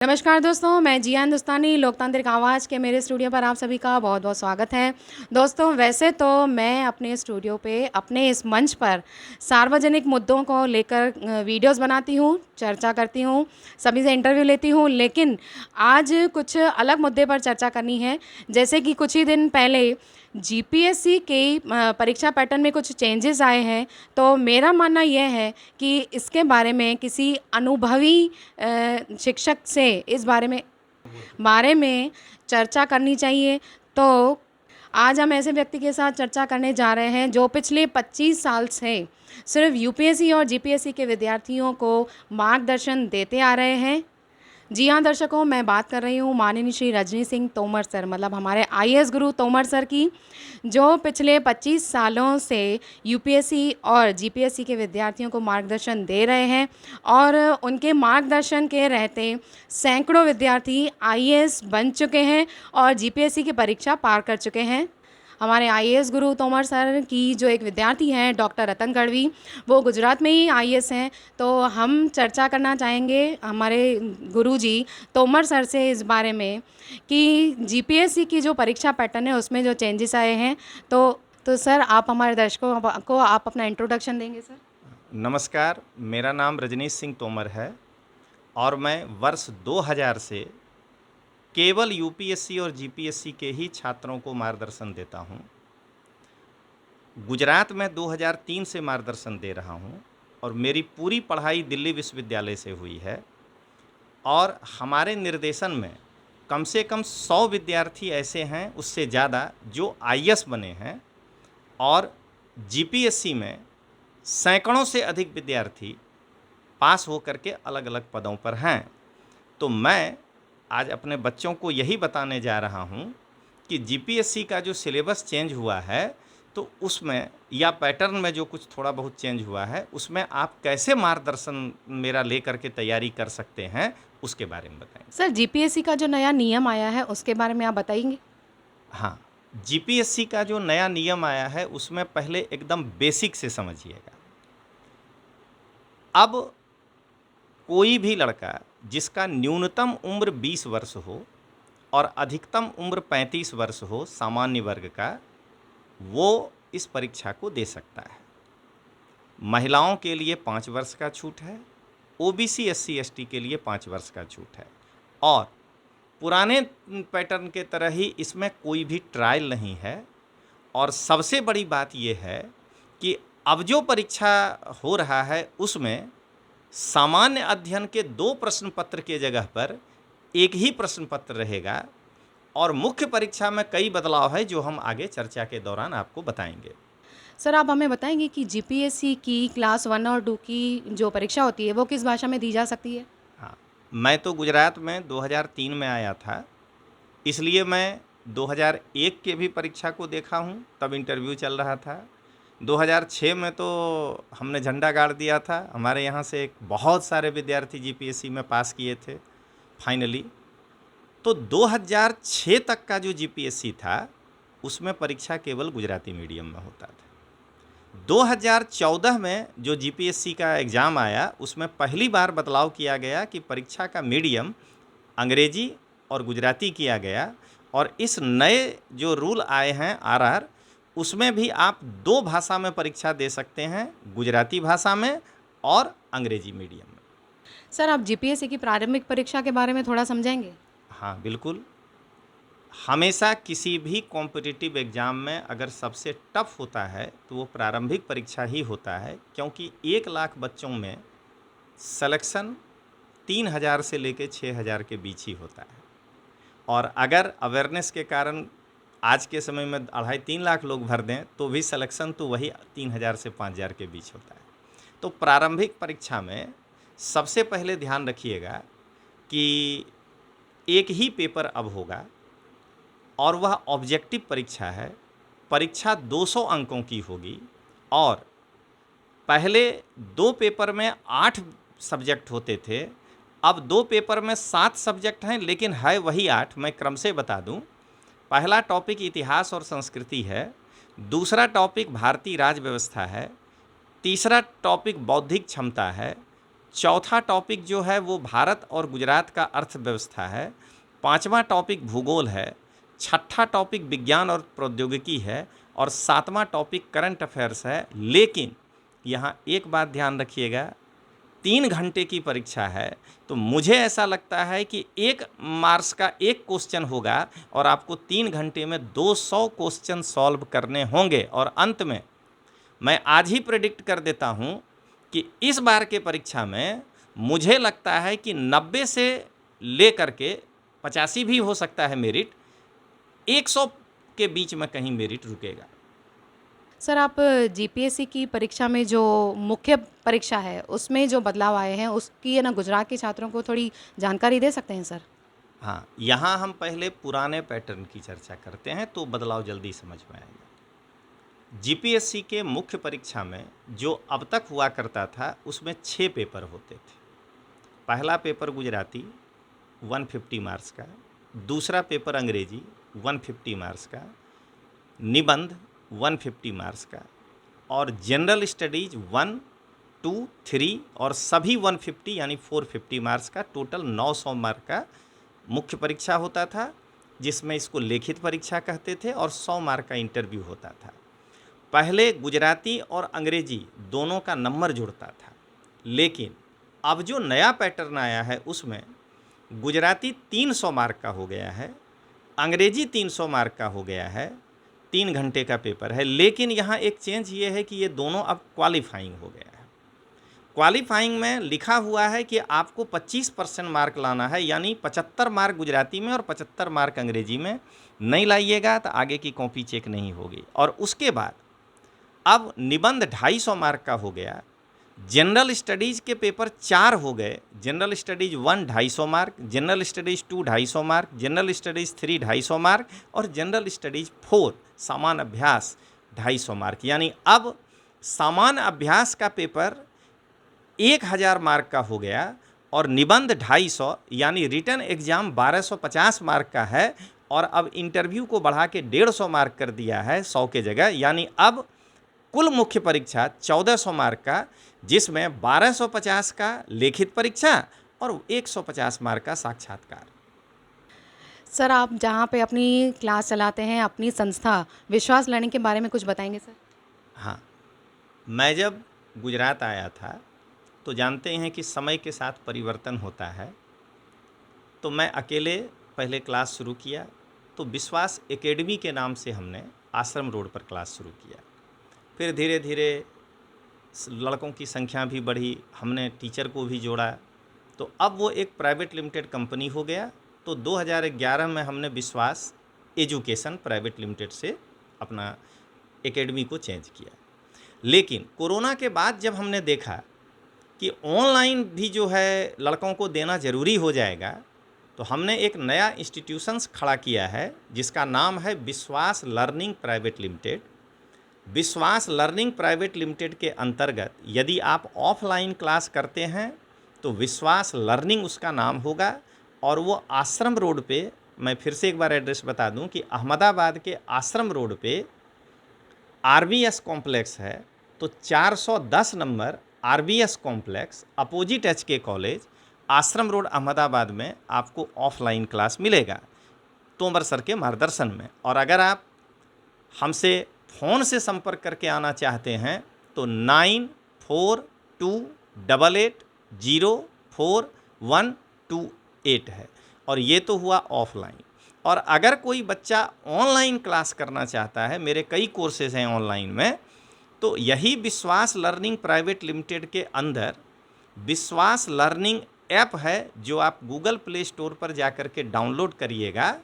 नमस्कार दोस्तों, मैं जिया हिंदुस्तानी लोकतांत्रिक आवाज़ के मेरे स्टूडियो पर आप सभी का बहुत-बहुत स्वागत है। दोस्तों, वैसे तो मैं अपने स्टूडियो पे, अपने इस मंच पर सार्वजनिक मुद्दों को लेकर वीडियोज़ बनाती हूँ, चर्चा करती हूँ, सभी से इंटरव्यू लेती हूँ, लेकिन आज कुछ अलग मुद्दे पर चर्चा करनी है। जैसे कि कुछ ही दिन पहले जीपीएससी के परीक्षा पैटर्न में कुछ चेंजेज़ आए हैं, तो मेरा मानना ये है कि इसके बारे में किसी अनुभवी शिक्षक से इस बारे में चर्चा करनी चाहिए। तो आज हम ऐसे व्यक्ति के साथ चर्चा करने जा रहे हैं जो पिछले 25 साल से सिर्फ़ यूपीएससी और जीपीएससी के विद्यार्थियों को मार्गदर्शन देते आ रहे हैं। जी हाँ दर्शकों, मैं बात कर रही हूँ माननीय श्री रजनी सिंह तोमर सर, मतलब हमारे आईएएस गुरु तोमर सर की, जो पिछले 25 सालों से यूपीएससी और जीपीएससी के विद्यार्थियों को मार्गदर्शन दे रहे हैं और उनके मार्गदर्शन के रहते सैकड़ों विद्यार्थी आईएएस बन चुके हैं और जीपीएससी की परीक्षा पार कर चुके हैं। हमारे आईएएस गुरु तोमर सर की जो एक विद्यार्थी हैं डॉक्टर रतन गढ़वी, वो गुजरात में ही आईएएस हैं। तो हम चर्चा करना चाहेंगे हमारे गुरुजी तोमर सर से इस बारे में कि जीपीएससी की जो परीक्षा पैटर्न है उसमें जो चेंजेस आए हैं। तो सर, आप हमारे दर्शकों को आप अपना इंट्रोडक्शन देंगे सर? नमस्कार, मेरा नाम रजनीश सिंह तोमर है और मैं वर्ष 2000 से केवल यूपीएससी और जीपीएससी के ही छात्रों को मार्गदर्शन देता हूं। गुजरात में 2003 से मार्गदर्शन दे रहा हूं और मेरी पूरी पढ़ाई दिल्ली विश्वविद्यालय से हुई है और हमारे निर्देशन में कम से कम 100 विद्यार्थी ऐसे हैं, उससे ज़्यादा, जो आईएएस बने हैं और जीपीएससी में सैकड़ों से अधिक विद्यार्थी पास होकर के अलग अलग पदों पर हैं। तो मैं आज अपने बच्चों को यही बताने जा रहा हूं कि जीपीएससी का जो सिलेबस चेंज हुआ है, तो उसमें या पैटर्न में जो कुछ थोड़ा बहुत चेंज हुआ है, उसमें आप कैसे मार्गदर्शन मेरा लेकर के तैयारी कर सकते हैं, उसके बारे में बताएंगे। सर, जीपीएससी का जो नया नियम आया है उसके बारे में आप बताएंगे? हाँ, जीपीएससी का जो नया नियम आया है उसमें पहले एकदम बेसिक से समझिएगा। अब कोई भी लड़का जिसका न्यूनतम उम्र 20 वर्ष हो और अधिकतम उम्र 35 वर्ष हो सामान्य वर्ग का, वो इस परीक्षा को दे सकता है। महिलाओं के लिए 5 वर्ष का छूट है, ओबीसी एससी एसटी के लिए 5 वर्ष का छूट है और पुराने पैटर्न के तरह ही इसमें कोई भी ट्रायल नहीं है। और सबसे बड़ी बात यह है कि अब जो परीक्षा हो रहा है उसमें सामान्य अध्ययन के 2 प्रश्न पत्र के जगह पर एक ही प्रश्न पत्र रहेगा और मुख्य परीक्षा में कई बदलाव है जो हम आगे चर्चा के दौरान आपको बताएंगे। सर, आप हमें बताएंगे कि जीपीएससी की क्लास 1 और 2 की जो परीक्षा होती है वो किस भाषा में दी जा सकती है? हाँ, मैं तो गुजरात में 2003 में आया था, इसलिए मैं 2001 के भी परीक्षा को देखा हूँ, तब इंटरव्यू चल रहा था। 2006 में तो हमने झंडा गाड़ दिया था, हमारे यहाँ से बहुत सारे विद्यार्थी जीपीएससी में पास किए थे फाइनली। तो 2006 तक का जो जीपीएससी था उसमें परीक्षा केवल गुजराती मीडियम में होता था। 2014 में जो जीपीएससी का एग्ज़ाम आया उसमें पहली बार बदलाव किया गया कि परीक्षा का मीडियम अंग्रेजी और गुजराती किया गया और इस नए जो रूल आए हैं आरआर, उसमें भी आप 2 भाषा में परीक्षा दे सकते हैं, गुजराती भाषा में और अंग्रेजी मीडियम में। सर, आप जीपीएससी की प्रारंभिक परीक्षा के बारे में थोड़ा समझाएंगे? हाँ बिल्कुल, हमेशा किसी भी कॉम्पिटिटिव एग्ज़ाम में अगर सबसे टफ होता है तो वो प्रारंभिक परीक्षा ही होता है, क्योंकि 1 लाख बच्चों में सिलेक्शन 3000 से लेकर 6000 के बीच ही होता है और अगर अवेयरनेस के कारण आज के समय में 2.5-3 लाख लोग भर दें तो भी सिलेक्शन तो वही 3000 से 5000 के बीच होता है। तो प्रारंभिक परीक्षा में सबसे पहले ध्यान रखिएगा कि एक ही पेपर अब होगा और वह ऑब्जेक्टिव परीक्षा है। परीक्षा 200 अंकों की होगी और पहले 2 पेपर में 8 सब्जेक्ट होते थे, अब 2 पेपर में 7 सब्जेक्ट हैं, लेकिन है वही 8। मैं क्रम से बता दूं, पहला टॉपिक इतिहास और संस्कृति है, दूसरा टॉपिक भारतीय राज्य व्यवस्था है, तीसरा टॉपिक बौद्धिक क्षमता है, चौथा टॉपिक जो है वो भारत और गुजरात का अर्थव्यवस्था है। पांचवा टॉपिक भूगोल है। छठा टॉपिक विज्ञान और प्रौद्योगिकी है। और सातवां टॉपिक करंट अफेयर्स है। लेकिन यहाँ एक बात ध्यान रखिएगा, 3 घंटे की परीक्षा है, तो मुझे ऐसा लगता है कि 1 मार्क्स का एक क्वेश्चन होगा और आपको 3 घंटे में 200 क्वेश्चन सॉल्व करने होंगे। और अंत में मैं आज ही प्रेडिक्ट कर देता हूं कि इस बार के परीक्षा में मुझे लगता है कि 90 से लेकर के 85 भी हो सकता है मेरिट, 100 के बीच में कहीं मेरिट रुकेगा। सर, आप जीपीएससी की परीक्षा में जो मुख्य परीक्षा है उसमें जो बदलाव आए हैं उसकी है ना गुजरात के छात्रों को थोड़ी जानकारी दे सकते हैं सर? हाँ, यहाँ हम पहले पुराने पैटर्न की चर्चा करते हैं तो बदलाव जल्दी समझ में आएगा। जीपीएससी के मुख्य परीक्षा में जो अब तक हुआ करता था उसमें 6 पेपर होते थे। पहला पेपर गुजराती 150 मार्क्स का, दूसरा पेपर अंग्रेजी 150 मार्क्स का, निबंध 150 मार्क्स का, और जनरल स्टडीज 1, 2, 3 और सभी 150 यानी 450 मार्क्स का, टोटल 900 मार्क का मुख्य परीक्षा होता था, जिसमें इसको लिखित परीक्षा कहते थे और 100 मार्क का इंटरव्यू होता था। पहले गुजराती और अंग्रेजी दोनों का नंबर जुड़ता था, लेकिन अब जो नया पैटर्न आया है उसमें गुजराती 300 मार्क का हो गया है, अंग्रेजी 300 मार्क का हो गया है, 3 घंटे का पेपर है। लेकिन यहाँ एक चेंज ये है कि ये दोनों अब क्वालिफाइंग हो गया है। क्वालिफाइंग में लिखा हुआ है कि आपको 25% मार्क लाना है, यानी 75 मार्क गुजराती में और 75 मार्क अंग्रेजी में। नहीं लाइएगा तो आगे की कॉपी चेक नहीं होगी। और उसके बाद अब निबंध 250 मार्क का हो गया, जनरल स्टडीज़ के पेपर 4 हो गए। General studies 1 250 mark, general studies 2 250 mark, general studies 3 250 mark और जनरल स्टडीज़ 4 सामान्य अभ्यास 250 मार्क। यानी अब सामान्य अभ्यास का पेपर 1000 मार्क का हो गया और निबंध 250 यानी रिटन एग्जाम 1250 मार्क का है। और अब इंटरव्यू को बढ़ा के 150 मार्क कर दिया है 100 के जगह। यानी अब कुल मुख्य परीक्षा 1400 मार्क का, जिसमें 1250 का लिखित परीक्षा और 150 मार्क का साक्षात्कार। सर, आप जहाँ पे अपनी क्लास चलाते हैं, अपनी संस्था विश्वास लर्निंग के बारे में कुछ बताएंगे सर? हाँ, मैं जब गुजरात आया था तो जानते हैं कि समय के साथ परिवर्तन होता है। तो मैं अकेले पहले क्लास शुरू किया, तो विश्वास एकेडमी के नाम से हमने आश्रम रोड पर क्लास शुरू किया। फिर धीरे धीरे लड़कों की संख्या भी बढ़ी, हमने टीचर को भी जोड़ा, तो अब वो एक प्राइवेट लिमिटेड कंपनी हो गया। तो 2011 में हमने विश्वास एजुकेशन प्राइवेट लिमिटेड से अपना एकेडमी को चेंज किया। लेकिन कोरोना के बाद जब हमने देखा कि ऑनलाइन भी जो है लड़कों को देना ज़रूरी हो जाएगा, तो हमने एक नया इंस्टीट्यूशंस खड़ा किया है जिसका नाम है विश्वास लर्निंग प्राइवेट लिमिटेड। विश्वास लर्निंग प्राइवेट लिमिटेड के अंतर्गत यदि आप ऑफलाइन क्लास करते हैं तो विश्वास लर्निंग उसका नाम होगा। और वो आश्रम रोड पे, मैं फिर से एक बार एड्रेस बता दूं कि अहमदाबाद के आश्रम रोड पे आरबीएस कॉम्प्लेक्स है, तो 410 number RBS complex opposite HK college, Ashram road, Ahmedabad में आपको ऑफलाइन क्लास मिलेगा तोमर सर के मार्गदर्शन में। और अगर आप हमसे फ़ोन से संपर्क करके आना चाहते हैं तो 9428804128 है। और ये तो हुआ ऑफलाइन। और अगर कोई बच्चा ऑनलाइन क्लास करना चाहता है, मेरे कई कोर्सेज हैं ऑनलाइन में, तो यही विश्वास लर्निंग प्राइवेट लिमिटेड के अंदर विश्वास लर्निंग ऐप है, जो आप गूगल प्ले स्टोर पर जाकर के डाउनलोड करिएगा।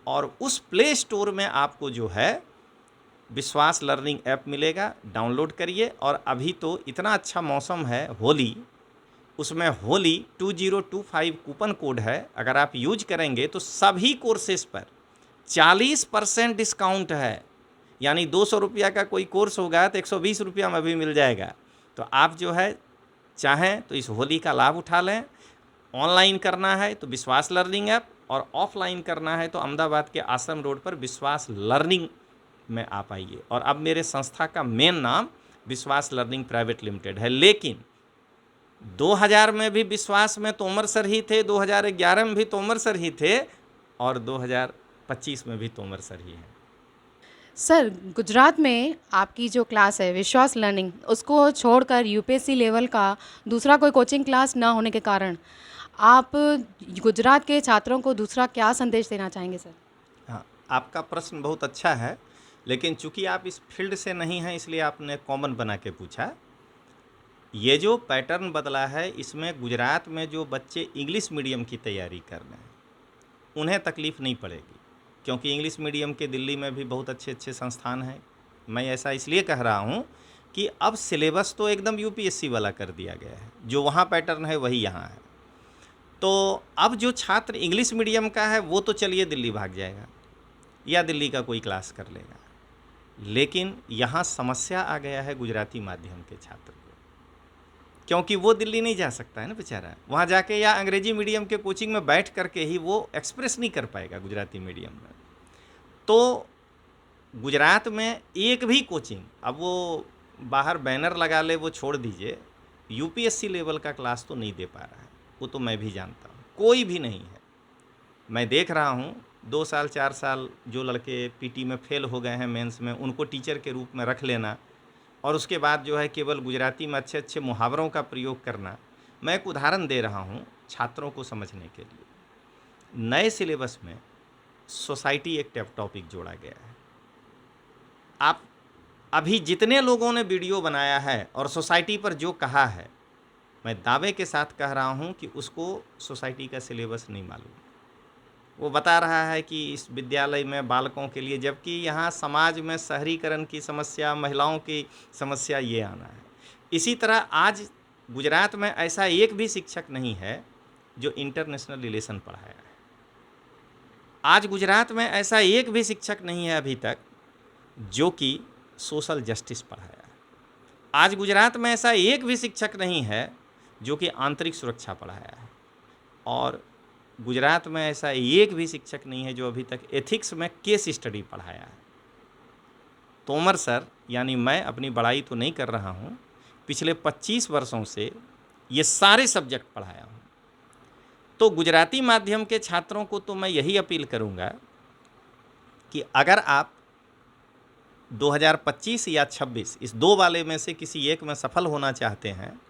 और उस प्ले स्टोर में आपको जो है विश्वास लर्निंग ऐप मिलेगा, डाउनलोड करिए। और अभी तो इतना अच्छा मौसम है होली, उसमें होली 2025 कूपन कोड है, अगर आप यूज करेंगे तो सभी कोर्सेज पर 40% डिस्काउंट है। यानी 200 रुपया का कोई कोर्स होगा तो 120 रुपया में भी मिल जाएगा। तो आप जो है चाहें तो इस होली का लाभ उठा लें। ऑनलाइन करना है तो विश्वास लर्निंग ऐप, और ऑफलाइन करना है तो अहमदाबाद के आश्रम रोड पर विश्वास लर्निंग में आप आइए। और अब मेरे संस्था का मेन नाम विश्वास लर्निंग प्राइवेट लिमिटेड है, लेकिन 2000 में भी विश्वास में तोमर सर ही थे, 2011 में भी तोमर सर ही थे, और 2025 में भी तोमर सर ही हैं। सर, गुजरात में आपकी जो क्लास है विश्वास लर्निंग, उसको छोड़कर यूपीएससी लेवल का दूसरा कोई कोचिंग क्लास ना होने के कारण आप गुजरात के छात्रों को दूसरा क्या संदेश देना चाहेंगे सर? हाँ, आपका प्रश्न बहुत अच्छा है, लेकिन चूंकि आप इस फील्ड से नहीं हैं इसलिए आपने कॉमन बना के पूछा। ये जो पैटर्न बदला है, इसमें गुजरात में जो बच्चे इंग्लिश मीडियम की तैयारी कर रहे हैं उन्हें तकलीफ़ नहीं पड़ेगी, क्योंकि इंग्लिश मीडियम के दिल्ली में भी बहुत अच्छे अच्छे संस्थान हैं। मैं ऐसा इसलिए कह रहा हूँ कि अब सिलेबस तो एकदम यूपीएससी वाला कर दिया गया है, जो वहाँ पैटर्न है वही यहाँ है। तो अब जो छात्र इंग्लिश मीडियम का है वो तो चलिए दिल्ली भाग जाएगा या दिल्ली का कोई क्लास कर लेगा, लेकिन यहाँ समस्या आ गया है गुजराती माध्यम के छात्र को, क्योंकि वो दिल्ली नहीं जा सकता है ना बेचारा, वहाँ जाके या अंग्रेजी मीडियम के कोचिंग में बैठ करके ही वो एक्सप्रेस नहीं कर पाएगा गुजराती मीडियम में। तो गुजरात में एक भी कोचिंग, अब वो बाहर बैनर लगा ले वो छोड़ दीजिए, यूपीएससी लेवल का क्लास तो नहीं दे पा रहा है, वो तो मैं भी जानता हूँ, कोई भी नहीं है। मैं देख रहा हूँ 2 साल 4 साल जो लड़के पीटी में फेल हो गए हैं मेंस में, उनको टीचर के रूप में रख लेना और उसके बाद जो है केवल गुजराती में अच्छे अच्छे मुहावरों का प्रयोग करना। मैं एक उदाहरण दे रहा हूँ छात्रों को समझने के लिए। नए सिलेबस में सोसाइटी एक टॉपिक जोड़ा गया है। आप अभी जितने लोगों ने वीडियो बनाया है और सोसाइटी पर जो कहा है, मैं दावे के साथ कह रहा हूँ कि उसको सोसाइटी का सिलेबस नहीं मालूम। वो बता रहा है कि इस विद्यालय में बालकों के लिए, जबकि यहाँ समाज में शहरीकरण की समस्या, महिलाओं की समस्या ये आना है। इसी तरह आज गुजरात में ऐसा एक भी शिक्षक नहीं है जो इंटरनेशनल रिलेशन पढ़ाया है। आज गुजरात में ऐसा एक भी शिक्षक नहीं है अभी तक जो कि सोशल जस्टिस पढ़ाया है। आज गुजरात में ऐसा एक भी शिक्षक नहीं है जो कि आंतरिक सुरक्षा पढ़ाया है। और गुजरात में ऐसा एक भी शिक्षक नहीं है जो अभी तक एथिक्स में केस स्टडी पढ़ाया है। तोमर सर यानी मैं अपनी बड़ाई तो नहीं कर रहा हूँ, पिछले 25 वर्षों से ये सारे सब्जेक्ट पढ़ाया हूँ। तो गुजराती माध्यम के छात्रों को तो मैं यही अपील करूँगा कि अगर आप 2025 या 26 इस दो वाले में से किसी एक में सफल होना चाहते हैं,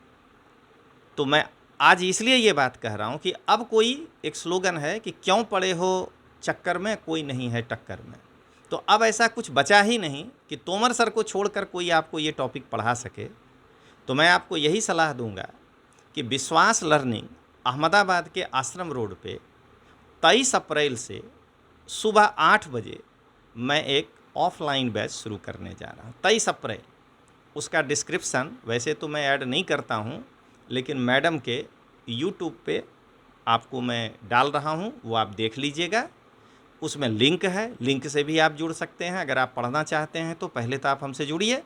तो मैं आज इसलिए ये बात कह रहा हूँ कि अब कोई एक स्लोगन है कि क्यों पड़े हो चक्कर में, कोई नहीं है टक्कर में। तो अब ऐसा कुछ बचा ही नहीं कि तोमर सर को छोड़कर कोई आपको ये टॉपिक पढ़ा सके। तो मैं आपको यही सलाह दूंगा कि विश्वास लर्निंग अहमदाबाद के आश्रम रोड पे 23 अप्रैल से सुबह 8 बजे मैं एक ऑफलाइन बैच शुरू करने जा रहा हूँ। 23 अप्रैल। उसका डिस्क्रिप्शन वैसे तो मैं ऐड नहीं करता हूँ, लेकिन मैडम के यूट्यूब पे आपको मैं डाल रहा हूँ, वो आप देख लीजिएगा। उसमें लिंक है, लिंक से भी आप जुड़ सकते हैं। अगर आप पढ़ना चाहते हैं तो पहले तो आप हमसे जुड़िए।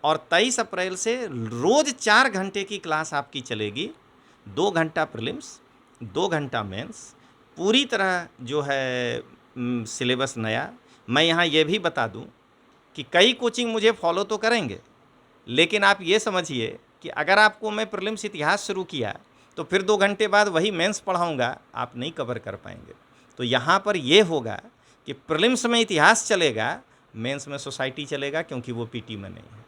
और 23 अप्रैल से रोज़ 4 घंटे की क्लास आपकी चलेगी। 2 घंटा प्रीलिम्स, 2 घंटा मेंस, पूरी तरह जो है सिलेबस नया। मैं यहाँ ये भी बता दूँ कि कई कोचिंग मुझे फॉलो तो करेंगे, लेकिन आप ये समझिए कि अगर आपको मैं प्रीलिम्स इतिहास शुरू किया तो फिर 2 घंटे बाद वही मेंस पढ़ाऊँगा, आप नहीं कवर कर पाएंगे। तो यहाँ पर ये होगा कि प्रीलिम्स में इतिहास चलेगा, मेंस में सोसाइटी चलेगा, क्योंकि वो पीटी में नहीं है।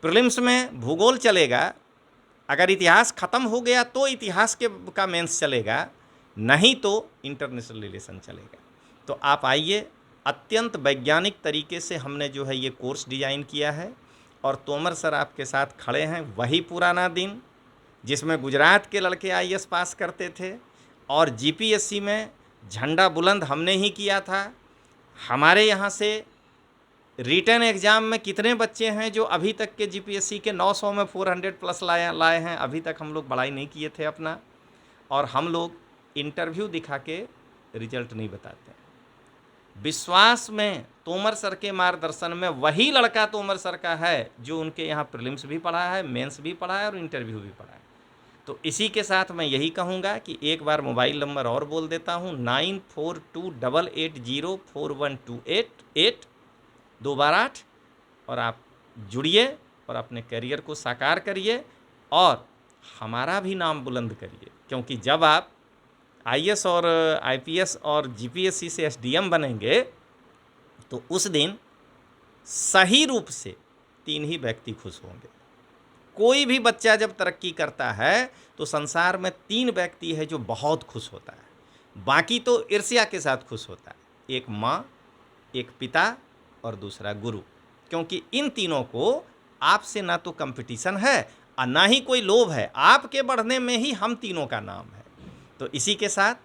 प्रीलिम्स में भूगोल चलेगा, अगर इतिहास ख़त्म हो गया तो इतिहास का मेंस चलेगा, नहीं तो इंटरनेशनल रिलेशन चलेगा। तो आप आइए, अत्यंत वैज्ञानिक तरीके से हमने जो है ये कोर्स डिज़ाइन किया है। और तोमर सर आपके साथ खड़े हैं, वही पुराना दिन जिसमें गुजरात के लड़के आईएएस पास करते थे और जीपीएससी में झंडा बुलंद हमने ही किया था। हमारे यहाँ से रिटन एग्ज़ाम में कितने बच्चे हैं जो अभी तक के जीपीएससी के 900 में 400 प्लस लाए हैं, अभी तक हम लोग बढ़ाई नहीं किए थे अपना। और हम लोग इंटरव्यू दिखा के रिजल्ट नहीं बताते। विश्वास में तोमर सर के मार्गदर्शन में वही लड़का तोमर सर का है जो उनके यहाँ प्रीलिम्स भी पढ़ा है, मेंस भी पढ़ा है और इंटरव्यू भी पढ़ा है। तो इसी के साथ मैं यही कहूँगा कि एक बार मोबाइल नंबर और बोल देता हूँ, 9428804128 2 बार 8, और आप जुड़िए और अपने करियर को साकार करिए। और हमारा भी नाम बुलंद करिए, क्योंकि जब आप आईएएस और आईपीएस और जीपीएससी से एसडीएम बनेंगे तो उस दिन सही रूप से 3 ही व्यक्ति खुश होंगे। कोई भी बच्चा जब तरक्की करता है तो संसार में 3 व्यक्ति है जो बहुत खुश होता है, बाकी तो ईर्ष्या के साथ खुश होता है। एक माँ, एक पिता और दूसरा गुरु, क्योंकि इन तीनों को आपसे ना तो कंपटीशन है और ना ही कोई लोभ है, आपके बढ़ने में ही हम तीनों का नाम है। तो इसी के साथ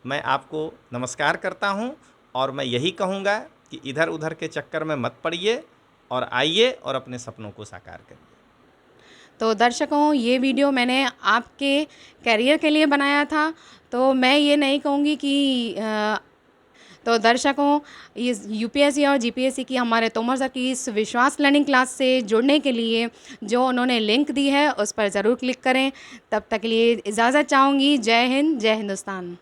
मैं आपको नमस्कार करता हूं और मैं यही कहूँगा कि इधर उधर के चक्कर में मत पड़िए और आइए और अपने सपनों को साकार करिए। तो दर्शकों, ये वीडियो मैंने आपके करियर के लिए बनाया था, तो मैं ये नहीं कहूँगी कि तो दर्शकों, इस यूपीएससी और जीपीएससी की हमारे तोमर सर की इस विश्वास लर्निंग क्लास से जुड़ने के लिए जो उन्होंने लिंक दी है उस पर ज़रूर क्लिक करें। तब तक के लिए इजाज़त चाहूँगी। जय हिंद, जय हिंदुस्तान।